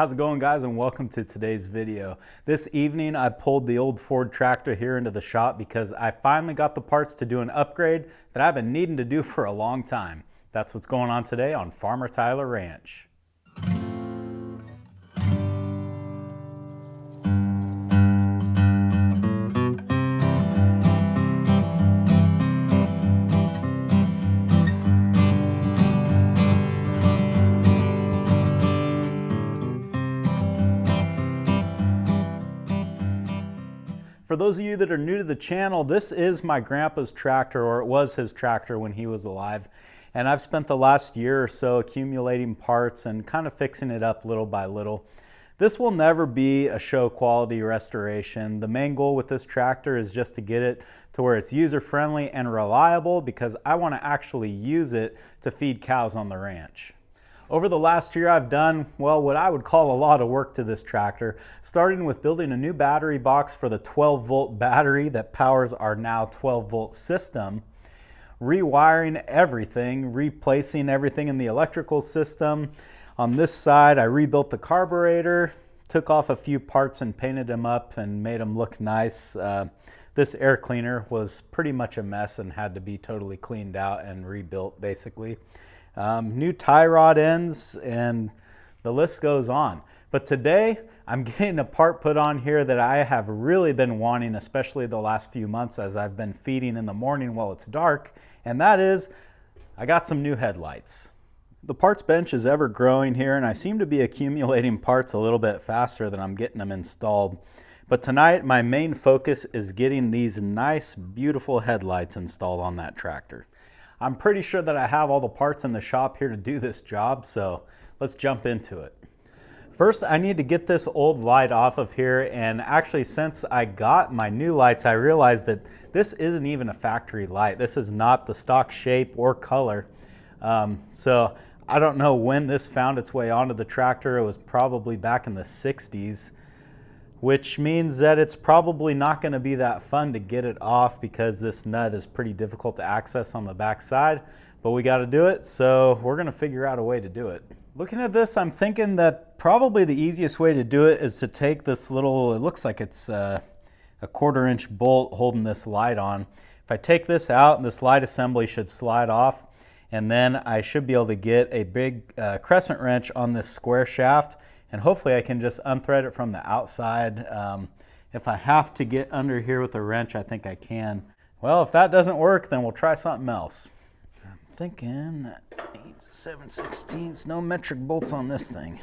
How's it going, guys, and welcome to today's video. This evening I pulled the old Ford tractor here into the shop because I finally got the parts to do an upgrade that I've been needing to do for a long time. That's what's going on today on Farmer Tyler Ranch. For those of you that are new to the channel, this is my grandpa's tractor, or it was his tractor when he was alive. And I've spent the last year or so accumulating parts and kind of fixing it up little by little. This will never be a show quality restoration. The main goal with this tractor is just to get it to where it's user friendly and reliable, because I want to actually use it to feed cows on the ranch. Over the last year, I've done, well, what I would call a lot of work to this tractor, starting with building a new battery box for the 12-volt battery that powers our now 12-volt system, rewiring everything, replacing everything in the electrical system. On this side, I rebuilt the carburetor, took off a few parts and painted them up and made them look nice. This air cleaner was pretty much a mess and had to be totally cleaned out and rebuilt, basically. New tie rod ends, and the list goes on. But today I'm getting a part put on here that I have really been wanting, especially the last few months as I've been feeding in the morning while it's dark, and that is, I got some new headlights. The parts bench is ever growing here, and I seem to be accumulating parts a little bit faster than I'm getting them installed. But tonight my main focus is getting these nice, beautiful headlights installed on that tractor. I'm pretty sure that I have all the parts in the shop here to do this job, so let's jump into it. First, I need to get this old light off of here, and actually since I got my new lights, I realized that this isn't even a factory light. This is not the stock shape or color. So I don't know when this found its way onto the tractor. It was probably back in the 60s. Which means that it's probably not going to be that fun to get it off because this nut is pretty difficult to access on the back side, but we got to do it, so we're going to figure out a way to do it. Looking at this, I'm thinking that probably the easiest way to do it is to take this little, it looks like it's a 1/4-inch bolt holding this light on. If I take this out, this light assembly should slide off, and then I should be able to get a big crescent wrench on this square shaft, and hopefully I can just unthread it from the outside. If I have to get under here with a wrench, I think I can. Well, if that doesn't work, then we'll try something else. I'm thinking that needs 7/16, no metric bolts on this thing.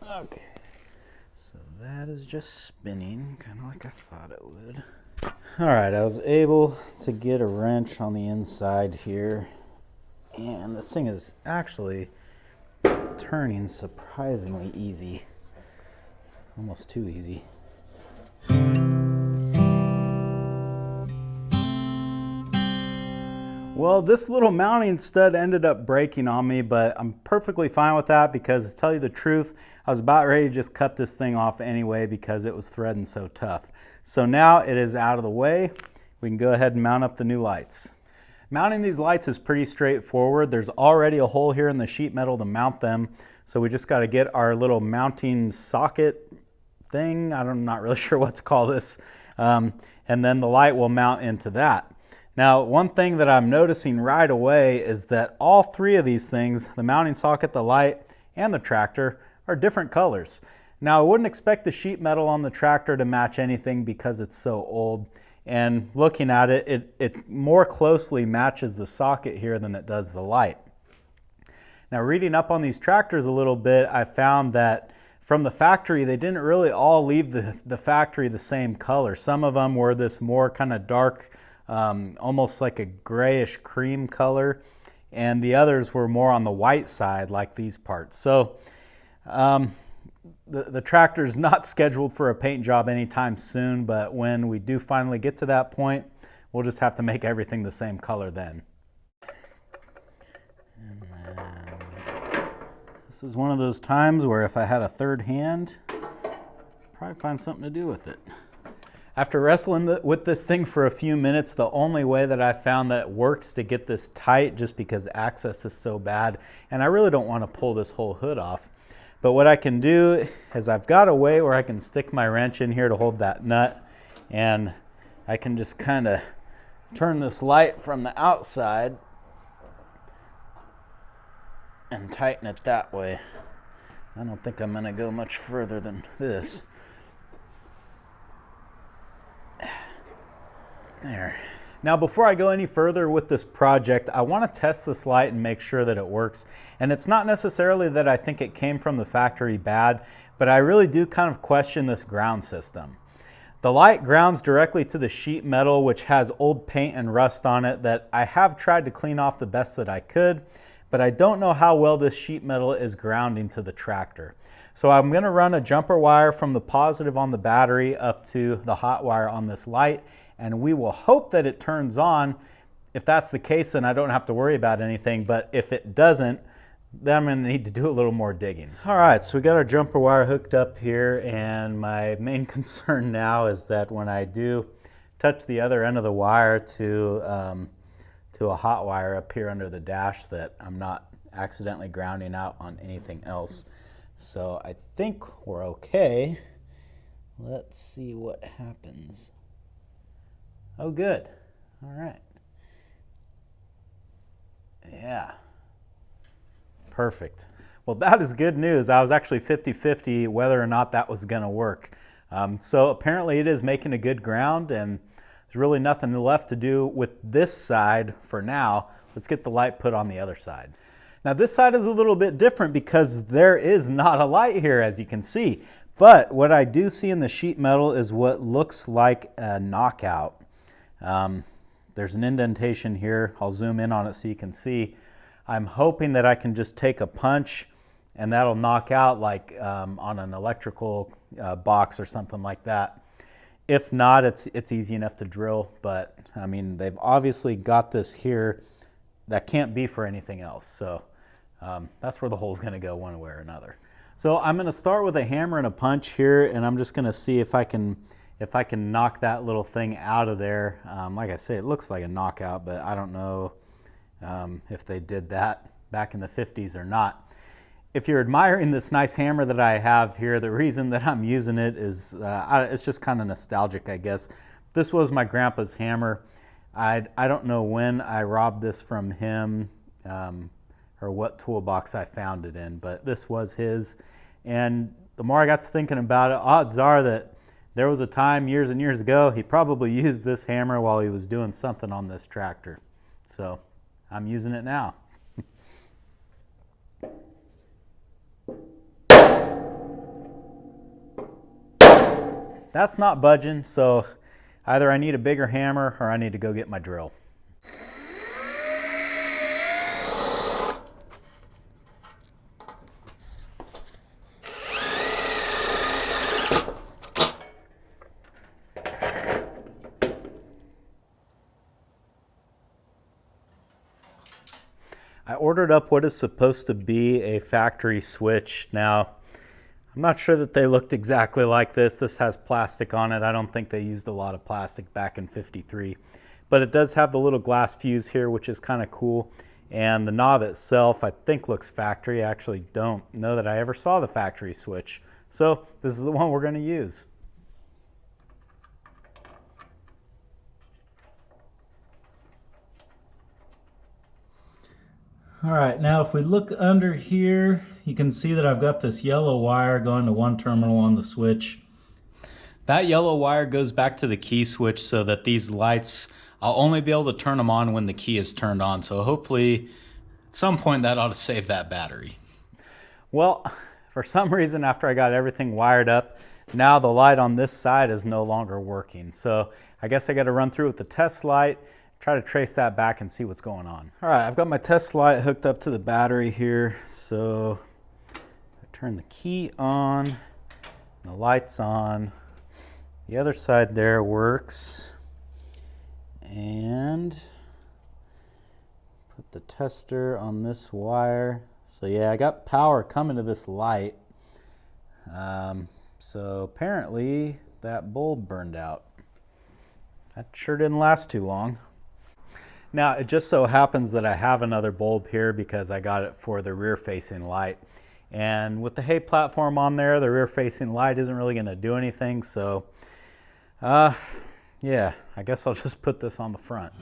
Okay. So that is just spinning, kind of like I thought it would. All right, I was able to get a wrench on the inside here, and this thing is actually turning surprisingly easy, almost too easy. Well, this little mounting stud ended up breaking on me, but I'm perfectly fine with that because, to tell you the truth, I was about ready to just cut this thing off anyway because it was threading so tough. So now it is out of the way. We can go ahead and mount up the new lights. Mounting these lights is pretty straightforward. There's already a hole here in the sheet metal to mount them, so we just got to get our little mounting socket thing. I'm not really sure what to call this. And then the light will mount into that. Now, one thing that I'm noticing right away is that all three of these things, the mounting socket, the light, and the tractor, are different colors. Now, I wouldn't expect the sheet metal on the tractor to match anything because it's so old. And looking at it, it more closely matches the socket here than it does the light. Now, reading up on these tractors a little bit, I found that from the factory, they didn't really all leave the factory the same color. Some of them were this more kind of dark, almost like a grayish cream color, and the others were more on the white side, like these parts. So the tractor is not scheduled for a paint job anytime soon, but when we do finally get to that point, we'll just have to make everything the same color then. And then this is one of those times where if I had a third hand, probably find something to do with it. After wrestling with this thing for a few minutes, the only way that I found that works to get this tight, just because access is so bad, and I really don't want to pull this whole hood off. But what I can do is I've got a way where I can stick my wrench in here to hold that nut, and I can just kind of turn this light from the outside and tighten it that way. I don't think I'm going to go much further than this. There. Now, before I go any further with this project, I want to test this light and make sure that it works. And it's not necessarily that I think it came from the factory bad, but I really do kind of question this ground system. The light grounds directly to the sheet metal, which has old paint and rust on it that I have tried to clean off the best that I could, but I don't know how well this sheet metal is grounding to the tractor. So I'm going to run a jumper wire from the positive on the battery up to the hot wire on this light, and we will hope that it turns on. If that's the case, then I don't have to worry about anything, but if it doesn't, then I'm going to need to do a little more digging. All right, so we got our jumper wire hooked up here, and my main concern now is that when I do touch the other end of the wire to a hot wire up here under the dash, that I'm not accidentally grounding out on anything else. So I think we're okay. Let's see what happens. Oh, good. All right. Yeah. Perfect. Well, that is good news. I was actually 50-50 whether or not that was going to work. So apparently it is making a good ground, and there's really nothing left to do with this side for now. Let's get the light put on the other side. Now this side is a little bit different because there is not a light here, as you can see. But what I do see in the sheet metal is what looks like a knockout. There's an indentation here. I'll zoom in on it so you can see. I'm hoping that I can just take a punch and that'll knock out like on an electrical box or something like that. If not, it's easy enough to drill, but I mean, they've obviously got this here. That can't be for anything else. So that's where the hole's gonna go one way or another. So I'm gonna start with a hammer and a punch here, and I'm just gonna see if I can knock that little thing out of there. Like I say, it looks like a knockout, but I don't know if they did that back in the 50s or not. If you're admiring this nice hammer that I have here, the reason that I'm using it is it's just kind of nostalgic, I guess. This was my grandpa's hammer. I don't know when I robbed this from him or what toolbox I found it in, but this was his. And the more I got to thinking about it, odds are that there was a time years and years ago he probably used this hammer while he was doing something on this tractor. So I'm using it now. That's not budging, so either I need a bigger hammer or I need to go get my drill. I ordered up what is supposed to be a factory switch. Now, I'm not sure that they looked exactly like this. This has plastic on it. I don't think they used a lot of plastic back in '53. But it does have the little glass fuse here, which is kind of cool. And the knob itself, I think, looks factory. I actually don't know that I ever saw the factory switch. So this is the one we're going to use. All right, now if we look under here, you can see that I've got this yellow wire going to one terminal on the switch. That yellow wire goes back to the key switch so that these lights, I'll only be able to turn them on when the key is turned on. So hopefully at some point that ought to save that battery. Well, for some reason after I got everything wired up, now the light on this side is no longer working. So I guess I got to run through with the test light, try to trace that back and see what's going on. All right, I've got my test light hooked up to the battery here. So I turn the key on, the light's on. The other side there works. And put the tester on this wire. So yeah, I got power coming to this light. So apparently that bulb burned out. That sure didn't last too long. Now it just so happens that I have another bulb here because I got it for the rear facing light. And with the hay platform on there, the rear facing light isn't really going to do anything. So yeah, I guess I'll just put this on the front.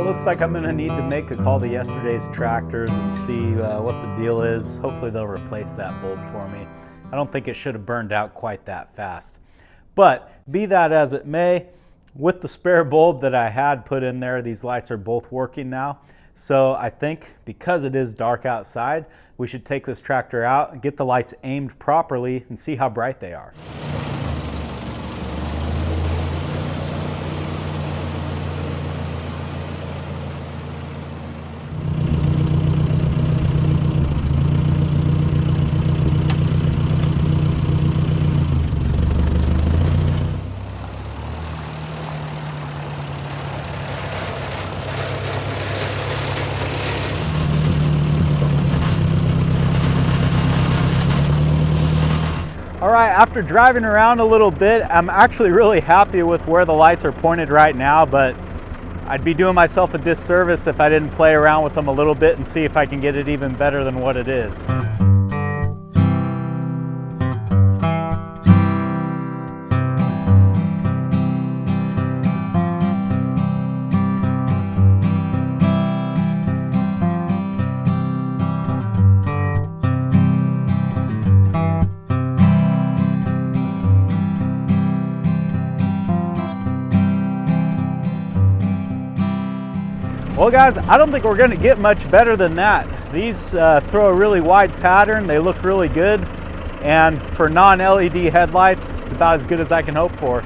Looks like I'm going to need to make a call to yesterday's tractors and see what the deal is. Hopefully they'll replace that bulb for me. I don't think it should have burned out quite that fast. But be that as it may, with the spare bulb that I had put in there, these lights are both working now. So I think because it is dark outside, we should take this tractor out and get the lights aimed properly and see how bright they are. All right, after driving around a little bit, I'm actually really happy with where the lights are pointed right now, but I'd be doing myself a disservice if I didn't play around with them a little bit and see if I can get it even better than what it is. Well guys, I don't think we're going to get much better than that. These throw a really wide pattern, they look really good, and for non-LED headlights, it's about as good as I can hope for.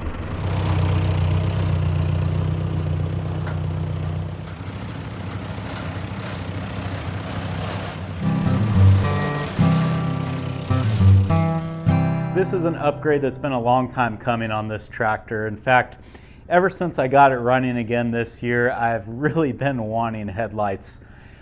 This is an upgrade that's been a long time coming on this tractor. In fact, ever since I got it running again this year, I've really been wanting headlights.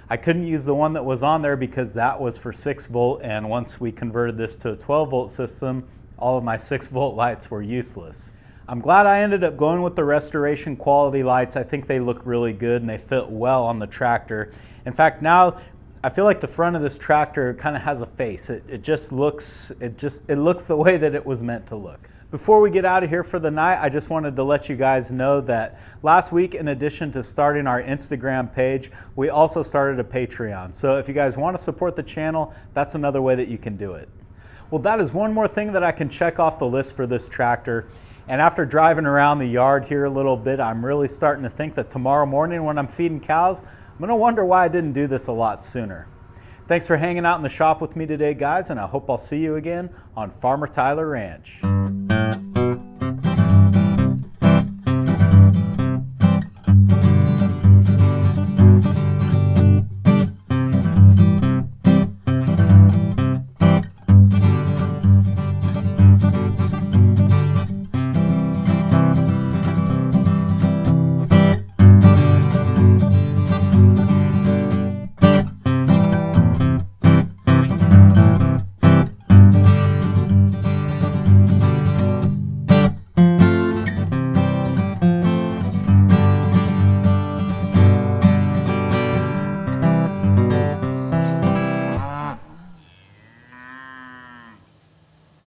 I couldn't use the one that was on there because that was for 6 volt, and once we converted this to a 12 volt system, all of my 6 volt lights were useless. I'm glad I ended up going with the restoration quality lights. I think they look really good and they fit well on the tractor. In fact, now I feel like the front of this tractor kind of has a face. It looks the way that it was meant to look. Before we get out of here for the night, I just wanted to let you guys know that last week, in addition to starting our Instagram page, we also started a Patreon. So if you guys want to support the channel, that's another way that you can do it. Well, that is one more thing that I can check off the list for this tractor. And after driving around the yard here a little bit, I'm really starting to think that tomorrow morning when I'm feeding cows, I'm going to wonder why I didn't do this a lot sooner. Thanks for hanging out in the shop with me today, guys, and I hope I'll see you again on Farmer Tyler Ranch.